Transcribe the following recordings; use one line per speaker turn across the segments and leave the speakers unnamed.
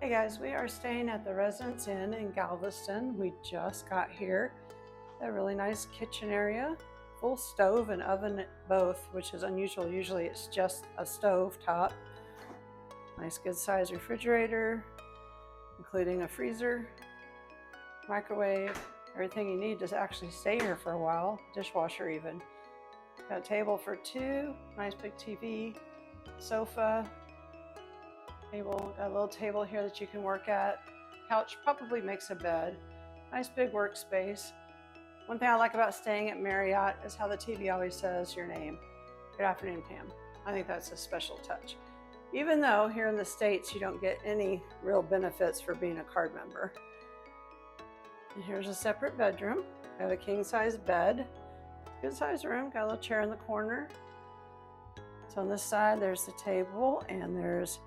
Hey guys, we are staying at the Residence Inn in Galveston. We just got here. A really nice kitchen area, full stove and oven both, which is unusual. Usually it's just a stove top. Nice good sized refrigerator, including a freezer, microwave, everything you need to actually stay here for a while, dishwasher even. Got a table for two, nice big TV, sofa, table, got a little table here that you can work at. Couch probably makes a bed. Nice big workspace. One thing I like about staying at Marriott is how the TV always says your name. Good afternoon, Pam. I think that's a special touch. Even though here in the States you don't get any real benefits for being a card member. And here's a separate bedroom. I have a king size bed. Good size room, got a little chair in the corner. So on this side there's the table and there's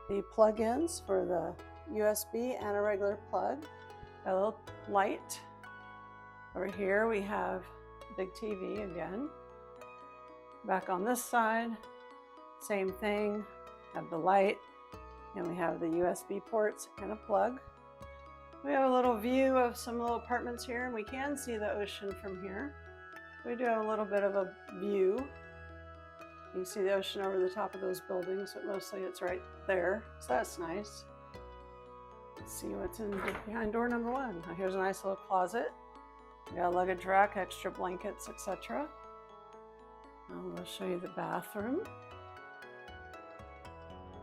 the plug-ins for the USB and a regular plug. Got a little light. Over here we have a big TV again. Back on this side, same thing. Have the light and we have the USB ports and a plug. We have a little view of some little apartments here and we can see the ocean from here. We do have a little bit of a view. You can see the ocean over the top of those buildings, but mostly it's right there, so that's nice. Let's see what's in behind door number one. Now here's a nice little closet. We got a luggage rack, extra blankets, etc. I'm going to show you the bathroom.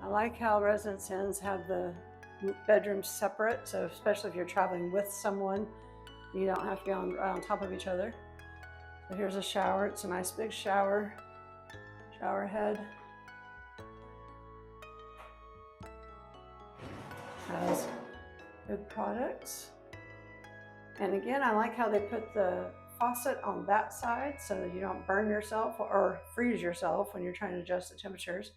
I like how Residence Inns have the bedrooms separate, so especially if you're traveling with someone, you don't have to be on top of each other. So here's a shower. It's a nice big shower. Shower head. Has good products. And again, I like how they put the faucet on that side so that you don't burn yourself or freeze yourself when you're trying to adjust the temperatures.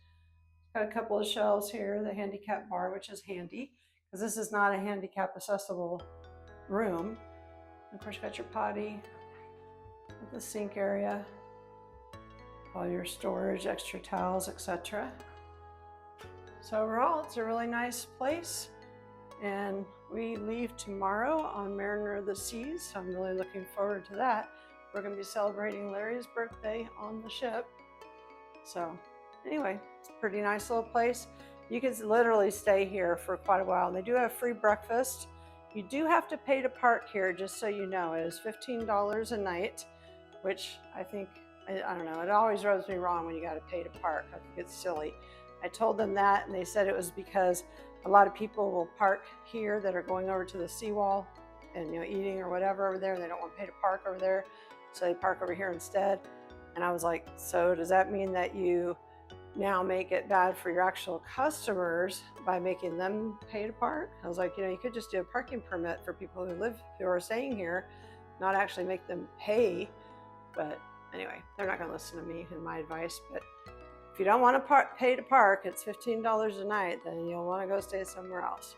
Got a couple of shelves here, the handicap bar, which is handy because this is not a handicap accessible room. Of course, you got your potty with the sink area. All your storage, extra towels, etc. So overall, it's a really nice place. And we leave tomorrow on Mariner of the Seas. So I'm really looking forward to that. We're going to be celebrating Larry's birthday on the ship. So anyway, it's a pretty nice little place. You can literally stay here for quite a while. And they do have free breakfast. You do have to pay to park here, just so you know. It is $15 a night, which I think, I don't know, it always rubs me wrong when you got to pay to park. I think it's silly. I told them that and they said it was because a lot of people will park here that are going over to the seawall and eating or whatever over there, and they don't want to pay to park over there, so they park over here instead. And I was like, so does that mean that you now make it bad for your actual customers by making them pay to park? I was like, you could just do a parking permit for people who are staying here, not actually make them pay. But anyway, they're not going to listen to me and my advice. But if you don't want to pay to park, it's $15 a night, then you'll want to go stay somewhere else.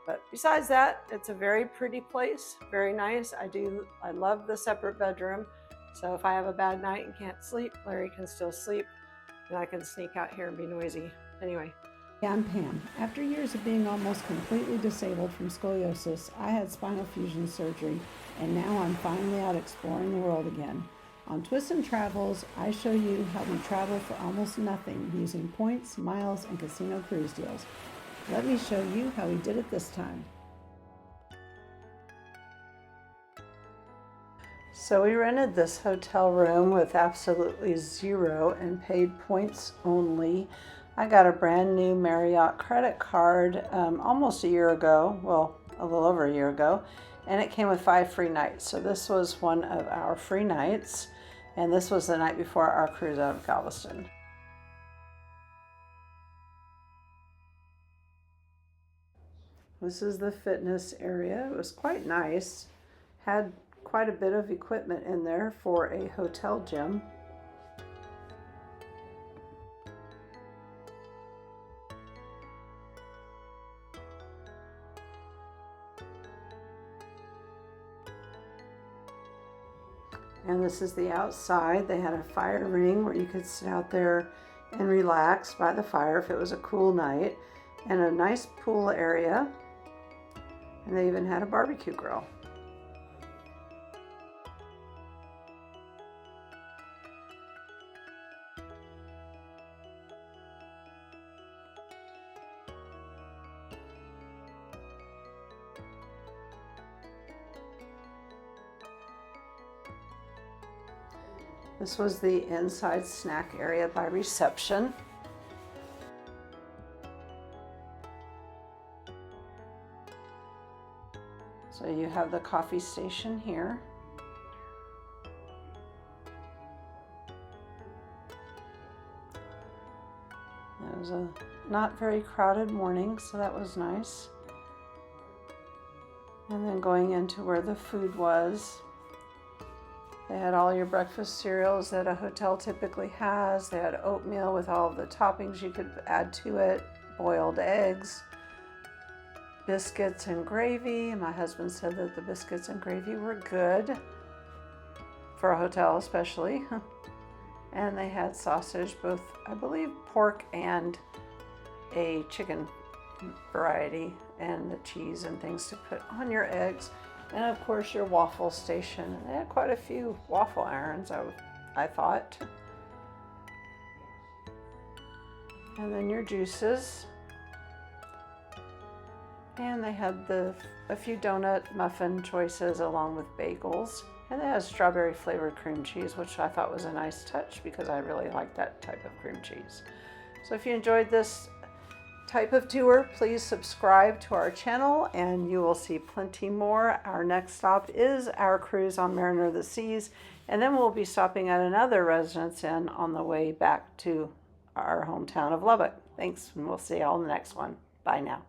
But besides that, it's a very pretty place, very nice. I love the separate bedroom. So if I have a bad night and can't sleep, Larry can still sleep, and I can sneak out here and be noisy. Anyway.
Yeah, I'm Pam. After years of being almost completely disabled from scoliosis, I had spinal fusion surgery, and now I'm finally out exploring the world again. On Twists and Travels, I show you how we travel for almost nothing using points, miles, and casino cruise deals. Let me show you how we did it this time.
So we rented this hotel room with absolutely zero and paid points only. I got a brand new Marriott credit card almost a year ago, well, a little over a year ago, and it came with 5 free nights. So this was one of our free nights. And this was the night before our cruise out of Galveston. This is the fitness area. It was quite nice. Had quite a bit of equipment in there for a hotel gym. And this is the outside. They had a fire ring where you could sit out there and relax by the fire if it was a cool night. and a nice pool area. And they even had a barbecue grill. This was the inside snack area by reception. So you have the coffee station here. It was a not very crowded morning, so that was nice. And then going into where the food was, they had all your breakfast cereals that a hotel typically has. They had oatmeal with all of the toppings you could add to it, boiled eggs, biscuits and gravy. My husband said that the biscuits and gravy were good for a hotel especially. And they had sausage, both I believe pork and a chicken variety, and the cheese and things to put on your eggs. And of course your waffle station. They had quite a few waffle irons, I thought. And then your juices. And they had a few donut muffin choices along with bagels. And they had strawberry flavored cream cheese, which I thought was a nice touch because I really like that type of cream cheese. So if you enjoyed this type of tour, please subscribe to our channel and you will see plenty more. Our next stop is our cruise on Mariner of the Seas, and then we'll be stopping at another Residence Inn on the way back to our hometown of Lubbock. Thanks, and we'll see you all in the next one. Bye now.